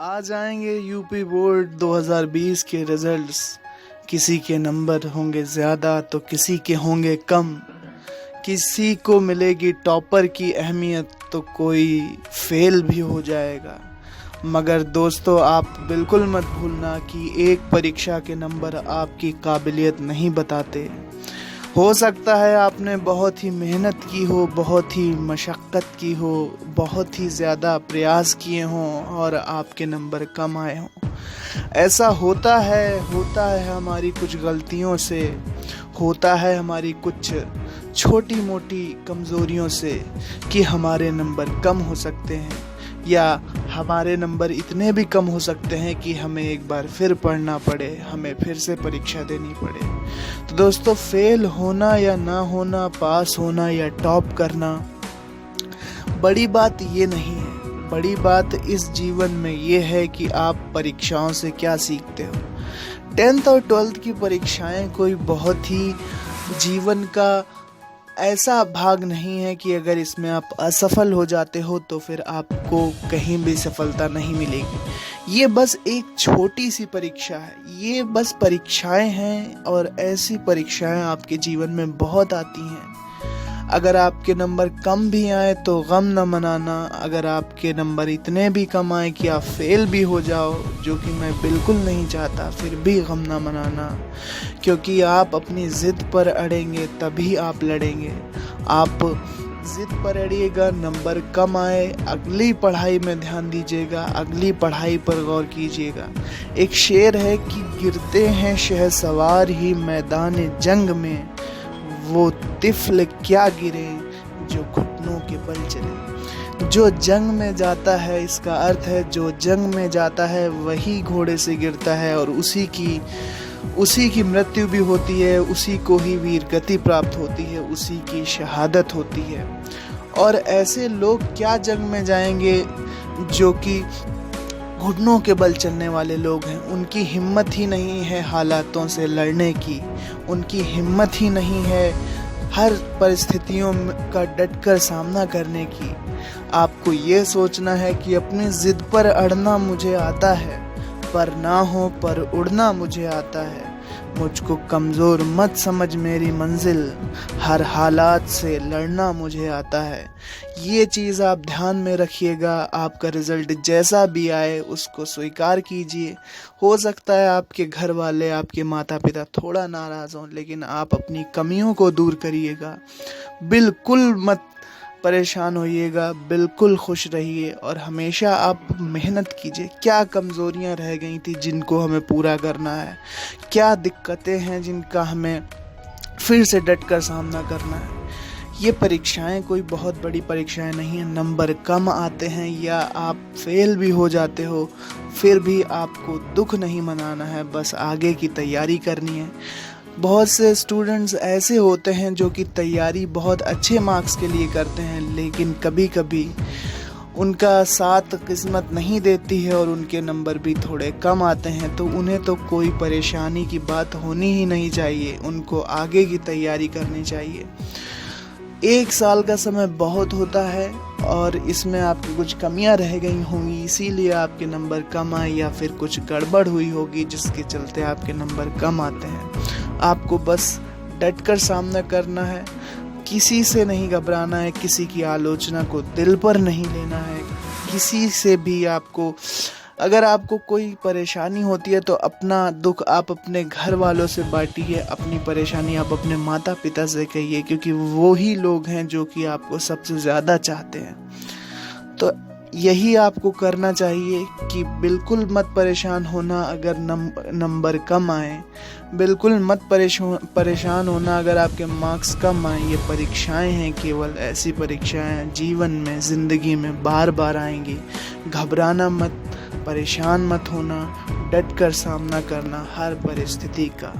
आ जाएंगे UP board 2020 के results. किसी के नंबर होंगे ज़्यादा तो किसी के होंगे कम। किसी को मिलेगी टॉपर की अहमियत तो कोई फेल भी हो जाएगा। मगर दोस्तों, आप बिल्कुल मत भूलना कि एक परीक्षा के नंबर आपकी काबिलियत नहीं बताते। हो सकता है आपने बहुत ही मेहनत की हो, बहुत ही मशक्क़त की हो, बहुत ही ज़्यादा प्रयास किए हों और आपके नंबर कम आए हों। ऐसा होता है हमारी कुछ गलतियों से, होता है हमारी कुछ छोटी मोटी कमज़ोरियों से कि हमारे नंबर कम हो सकते हैं, या हमारे नंबर इतने भी कम हो सकते हैं कि हमें एक बार फिर पढ़ना पड़े, हमें फिर से परीक्षा देनी पड़े। तो दोस्तों, फेल होना या ना होना, पास होना या टॉप करना, बड़ी बात ये नहीं है। बड़ी बात इस जीवन में ये है कि आप परीक्षाओं से क्या सीखते हो। 10th और 12th की परीक्षाएं कोई बहुत ही जीवन का ऐसा भाग नहीं है कि अगर इसमें आप असफल हो जाते हो तो फिर आपको कहीं भी सफलता नहीं मिलेगी। ये बस एक छोटी सी परीक्षा है, ये बस परीक्षाएं हैं और ऐसी परीक्षाएं आपके जीवन में बहुत आती हैं। अगर आपके नंबर कम भी आए तो गम न मनाना। अगर आपके नंबर इतने भी कम आए कि आप फेल भी हो जाओ, जो कि मैं बिल्कुल नहीं चाहता, फिर भी गम न मनाना, क्योंकि आप अपनी ज़िद पर अड़ेंगे तभी आप लड़ेंगे। आप ज़िद पर अड़िएगा, नंबर कम आए, अगली पढ़ाई में ध्यान दीजिएगा, अगली पढ़ाई पर गौर कीजिएगा। एक शेर है कि गिरते हैं शहसवार ही मैदान जंग में, वो तिफल क्या गिरे जो घुटनों के बल चले। जो जंग में जाता है, इसका अर्थ है जो जंग में जाता है वही घोड़े से गिरता है और उसी की मृत्यु भी होती है, उसी को ही वीर गति प्राप्त होती है, उसी की शहादत होती है। और ऐसे लोग क्या जंग में जाएंगे जो कि घुटनों के बल चलने वाले लोग हैं। उनकी हिम्मत ही नहीं है हालातों से लड़ने की, उनकी हिम्मत ही नहीं है हर परिस्थितियों का डटकर सामना करने की। आपको ये सोचना है कि अपनी जिद पर अड़ना मुझे आता है, पर ना हो पर उड़ना मुझे आता है। मुझको कमज़ोर मत समझ मेरी मंजिल, हर हालात से लड़ना मुझे आता है। ये चीज़ आप ध्यान में रखिएगा। आपका रिज़ल्ट जैसा भी आए उसको स्वीकार कीजिए। हो सकता है आपके घर वाले, आपके माता पिता थोड़ा नाराज़ हों, लेकिन आप अपनी कमियों को दूर करिएगा। बिल्कुल मत परेशान होइएगा, बिल्कुल खुश रहिए और हमेशा आप मेहनत कीजिए। क्या कमज़ोरियां रह गई थी जिनको हमें पूरा करना है, क्या दिक्कतें हैं जिनका हमें फिर से डटकर सामना करना है। ये परीक्षाएं कोई बहुत बड़ी परीक्षाएं नहीं हैं। नंबर कम आते हैं या आप फेल भी हो जाते हो, फिर भी आपको दुख नहीं मनाना है, बस आगे की तैयारी करनी है। बहुत से स्टूडेंट्स ऐसे होते हैं जो कि तैयारी बहुत अच्छे मार्क्स के लिए करते हैं, लेकिन कभी कभी उनका साथ किस्मत नहीं देती है और उनके नंबर भी थोड़े कम आते हैं। तो उन्हें तो कोई परेशानी की बात होनी ही नहीं चाहिए, उनको आगे की तैयारी करनी चाहिए। 1 साल का समय बहुत होता है और इसमें आपकी कुछ कमियां रह गई होंगी, इसीलिए आपके नंबर कम आए, या फिर कुछ गड़बड़ हुई होगी जिसके चलते आपके नंबर कम आते हैं। आपको बस डटकर सामना करना है, किसी से नहीं घबराना है, किसी की आलोचना को दिल पर नहीं लेना है। किसी से भी अगर आपको कोई परेशानी होती है तो अपना दुख आप अपने घर वालों से बांटिए, अपनी परेशानी आप अपने माता पिता से कहिए, क्योंकि वो ही लोग हैं जो कि आपको सबसे ज़्यादा चाहते हैं। तो यही आपको करना चाहिए कि बिल्कुल मत परेशान होना अगर नंबर कम आए, बिल्कुल मत परेशान होना अगर आपके मार्क्स कम आए। ये परीक्षाएं हैं, केवल ऐसी परीक्षाएं जीवन में, ज़िंदगी में बार बार आएंगी। घबराना मत, परेशान मत होना, डटकर सामना करना हर परिस्थिति का।